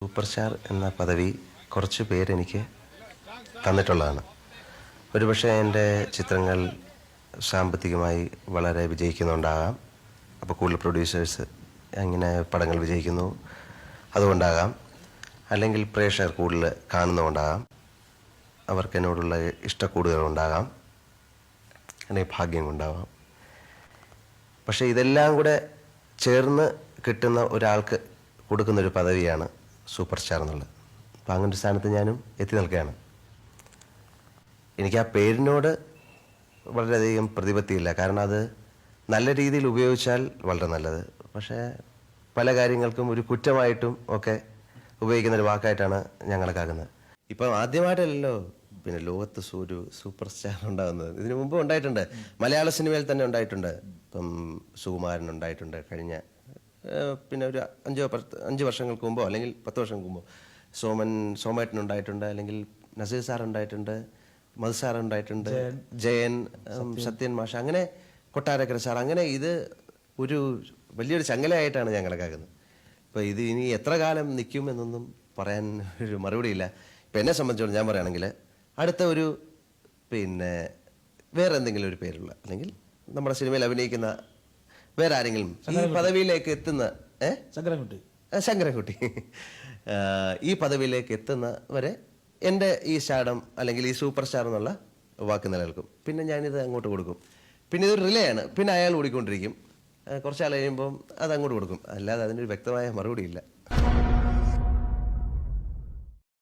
Super star എന്ന പദവി കുറച്ച് പേരെനിക്ക് തന്നിട്ടുള്ളതാണ്. ഒരുപക്ഷെ എൻ്റെ ചിത്രങ്ങൾ സാമ്പത്തികമായി വളരെ വിജയിക്കുന്നുണ്ടാകാം. അപ്പോൾ കൂടുതൽ പ്രൊഡ്യൂസേഴ്സ് അങ്ങനെ പടങ്ങൾ വിജയിക്കുന്നു, അതുകൊണ്ടാകാം. അല്ലെങ്കിൽ പ്രേക്ഷകർ കൂടുതൽ കാണുന്നതുകൊണ്ടാകാം. അവർക്ക് എന്നോടുള്ള ഇഷ്ടക്കൂടുതലുണ്ടാകാം, അല്ലെങ്കിൽ ഭാഗ്യം കൊണ്ടാകാം. പക്ഷേ ഇതെല്ലാം കൂടെ ചേർന്ന് കിട്ടുന്ന ഒരാൾക്ക് കൊടുക്കുന്നൊരു പദവിയാണ് സൂപ്പർ സ്റ്റാർ എന്നുള്ളത്. അപ്പോൾ അങ്ങനൊരു സ്ഥാനത്ത് ഞാനും എത്തി നിൽക്കുകയാണ്. എനിക്ക് ആ പേരിനോട് വളരെയധികം പ്രതിപത്തിയില്ല. കാരണം അത് നല്ല രീതിയിൽ ഉപയോഗിച്ചാൽ വളരെ നല്ലത്. പക്ഷേ പല കാര്യങ്ങൾക്കും ഒരു കുറ്റമായിട്ടും ഒക്കെ ഉപയോഗിക്കുന്ന ഒരു വാക്കായിട്ടാണ് ഞാൻ കണക്കാക്കുന്നത്. ഇപ്പം ആദ്യമായിട്ടല്ലല്ലോ പിന്നെ ലോകത്ത് ഒരു സൂപ്പർ സ്റ്റാർ ഉണ്ടാകുന്നത്. ഇതിനു മുമ്പ് ഉണ്ടായിട്ടുണ്ട്, മലയാള സിനിമയിൽ തന്നെ ഉണ്ടായിട്ടുണ്ട്. ഇപ്പം സുകുമാരൻ ഉണ്ടായിട്ടുണ്ട് കഴിഞ്ഞ പിന്നെ ഒരു 5 വർഷങ്ങൾക്ക് മുമ്പോ അല്ലെങ്കിൽ 10 വർഷങ്ങൾക്ക് മുമ്പോ സോമേട്ടൻ ഉണ്ടായിട്ടുണ്ട്, അല്ലെങ്കിൽ നസീർ സാർ ഉണ്ടായിട്ടുണ്ട്, മധു സാർ ഉണ്ടായിട്ടുണ്ട്, ജയൻ, സത്യൻ മാഷ, അങ്ങനെ കൊട്ടാരക്കര സാർ, അങ്ങനെ ഇത് ഒരു വലിയൊരു ചങ്ങലയായിട്ടാണ് ഞാൻ കണക്കാക്കുന്നത്. ഇപ്പോൾ ഇത് ഇനി എത്ര കാലം നിൽക്കും എന്നൊന്നും പറയാൻ ഒരു മറുപടിയില്ല. ഇപ്പം എന്നെ സംബന്ധിച്ചോളം ഞാൻ പറയുകയാണെങ്കിൽ അടുത്ത ഒരു പിന്നെ വേറെ എന്തെങ്കിലും ഒരു പേരുള്ള, അല്ലെങ്കിൽ നമ്മുടെ സിനിമയിൽ അഭിനയിക്കുന്ന വേറെ ആരെങ്കിലും ഈ പദവിയിലേക്ക് എത്തുന്ന ശങ്കരൻകുട്ടി ഈ പദവിയിലേക്ക് എത്തുന്ന വരെ എൻ്റെ ഈ സ്റ്റാർഡം അല്ലെങ്കിൽ ഈ സൂപ്പർ സ്റ്റാർ എന്നുള്ള വാക്ക് നിലനിൽക്കും. പിന്നെ ഞാനിത് അങ്ങോട്ട് കൊടുക്കും. പിന്നെ ഇതൊരു റിലേ ആണ്. പിന്നെ അയാൾ ഓടിക്കൊണ്ടിരിക്കും. കുറച്ചാൾ കഴിയുമ്പം അത് അങ്ങോട്ട് കൊടുക്കും. അല്ലാതെ അതിനൊരു വ്യക്തമായ മറുപടിയില്ല.